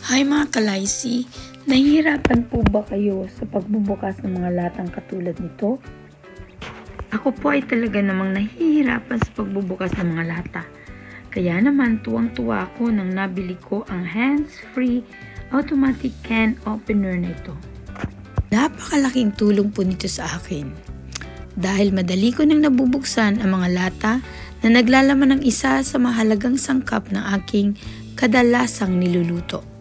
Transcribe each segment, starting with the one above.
Hi mga kalaysi, nahihirapan po ba kayo sa pagbubukas ng mga latang katulad nito? Ako po ay talaga namang nahihirapan sa pagbubukas ng mga lata. Kaya naman tuwang-tuwa ako nang nabili ko ang hands-free automatic can opener na ito. Napakalaking tulong po nito sa akin. Dahil madali ko nang nabubuksan ang mga lata na naglalaman ng isa sa mahalagang sangkap ng aking kadalasang niluluto.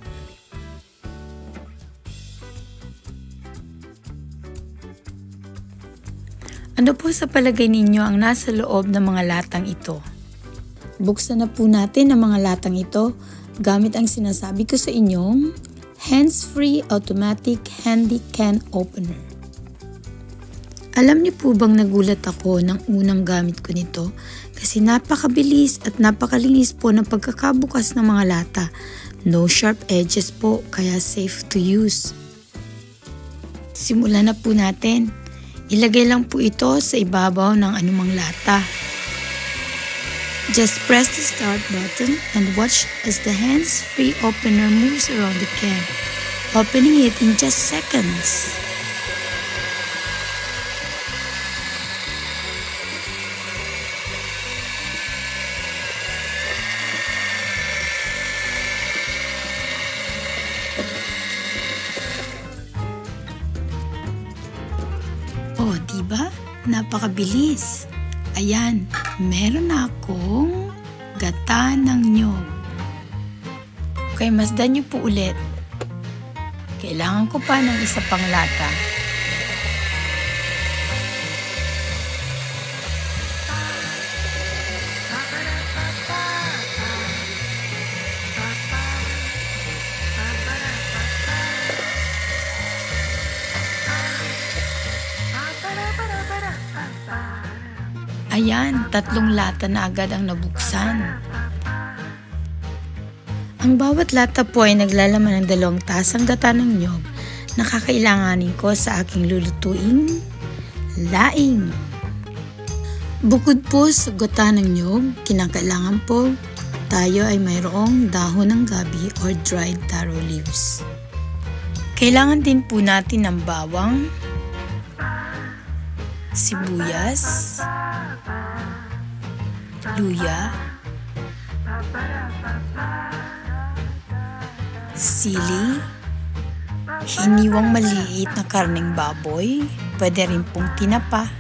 Ano po sa palagay ninyo ang nasa loob ng mga latang ito? Buksan na po natin ang mga latang ito gamit ang sinasabi ko sa inyong hands-free automatic handy can opener. Alam niyo po bang nagulat ako ng unang gamit ko nito kasi napakabilis at napakalinis po ng pagkakabukas ng mga lata. No sharp edges po kaya safe to use. Simulan na po natin. Ilagay lang po ito sa ibabaw ng anumang lata. Just press the start button and watch as the hands-free opener moves around the can, opening it in just seconds. Oh, diba? Napakabilis. Ayan, meron na akong gata ng niyog. Okay, masdan niyo po ulit. Kailangan ko pa ng isa pang lata. Ayan, 3 lata na agad ang nabuksan. Ang bawat lata po ay naglalaman ng 2 tasang gata ng niyog na kakailanganin ko sa aking lulutuing laing. Bukod po sa gata ng niyog, kinakailangan po tayo ay mayroong dahon ng gabi or dried taro leaves. Kailangan din po natin ng bawang, sibuyas, luya, sili, hiniwang maliit na karneng baboy, pwede rin pong tinapa,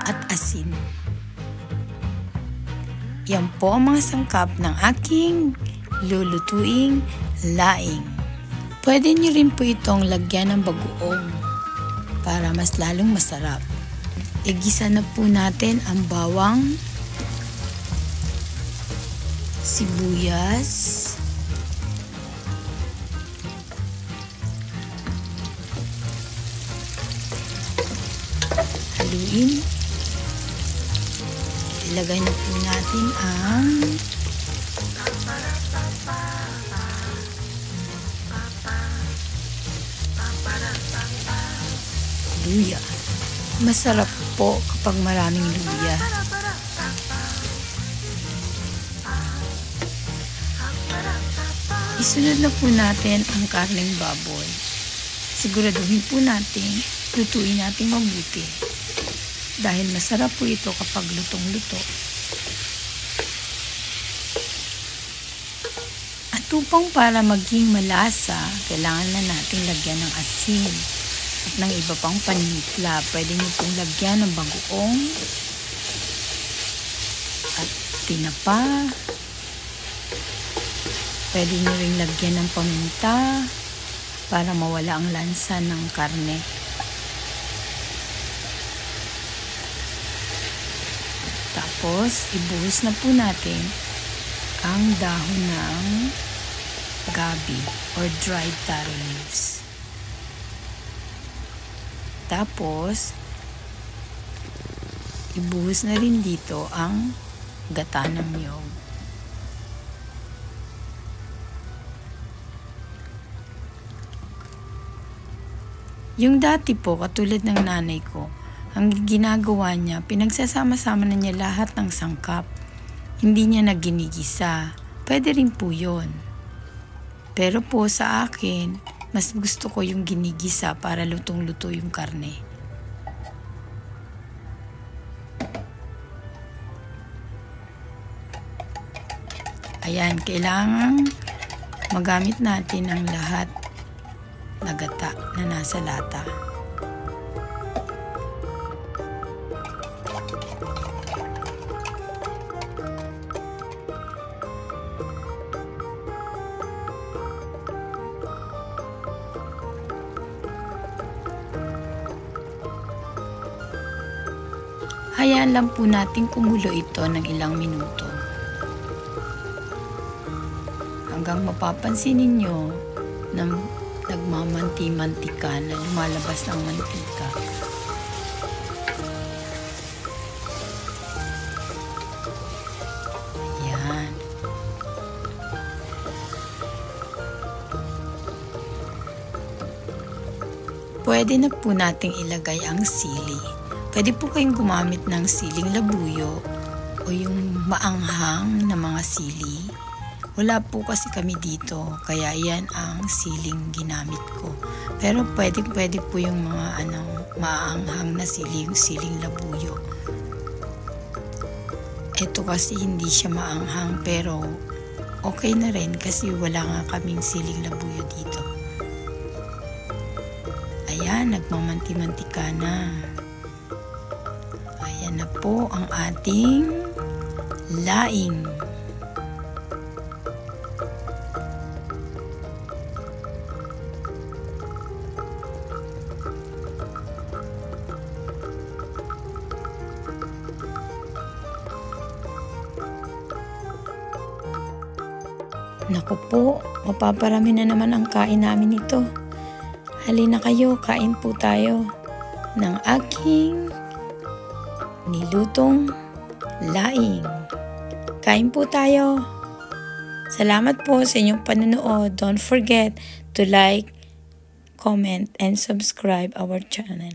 at asin. Yan po ang mga sangkap ng aking lulutuing laing. Pwede nyo rin po itong lagyan ng bagoong para mas lalong masarap. Igisa na po natin ang bawang, sibuyas, haluin. Ilagay na po natin ang luya. Masarap po kapag maraming luya. Isunod na po natin ang karneng baboy. Siguraduhin po natin, lutuin natin mabuti. Dahil masarap po ito kapag lutong-luto. At upang para maging malasa, kailangan na natin lagyan ng asin at ng iba pang panimpla. Pwede nyo pong lagyan ng bagoong at tinapa. Pwede nyo rin lagyan ng paminta para mawala ang lansa ng karne. Tapos, ibuhos na po natin ang dahon ng gabi or dried taro leaves. Tapos, ibuhos na rin dito ang gata ng niyog. Yung dati po, katulad ng nanay ko, ang ginagawa niya, pinagsasama-sama na niya lahat ng sangkap. Hindi niya na ginigisa. Pwede rin po yun. Pero po sa akin, mas gusto ko yung ginigisa para lutong-luto yung karne. Ayan, kailangan magamit natin ang lahat na gata na nasa lata. Hayaan lang po natin kumulo ito ng ilang minuto. Hanggang mapapansin ninyo na nagmamanti-mantika na lumalabas ng mantika. Ayan. Pwede na po nating ilagay ang sili. Pwede po kayong gumamit ng siling labuyo o yung maanghang na mga sili. Wala po kasi kami dito, kaya yan ang siling ginamit ko. Pero pwede po yung mga maanghang na sili, yung siling labuyo. Ito kasi hindi siya maanghang, pero okay na rin kasi wala nga kaming siling labuyo dito. Ayan, nagmamanti-mantika na. Ayan na po ang ating laing. Naku po, mapaparami na naman ang kain namin ito. Halina kayo, kain po tayo ng aking nilutong laing. Kain po tayo. Salamat po sa inyong panunood. Don't forget to like, comment, and subscribe our channel.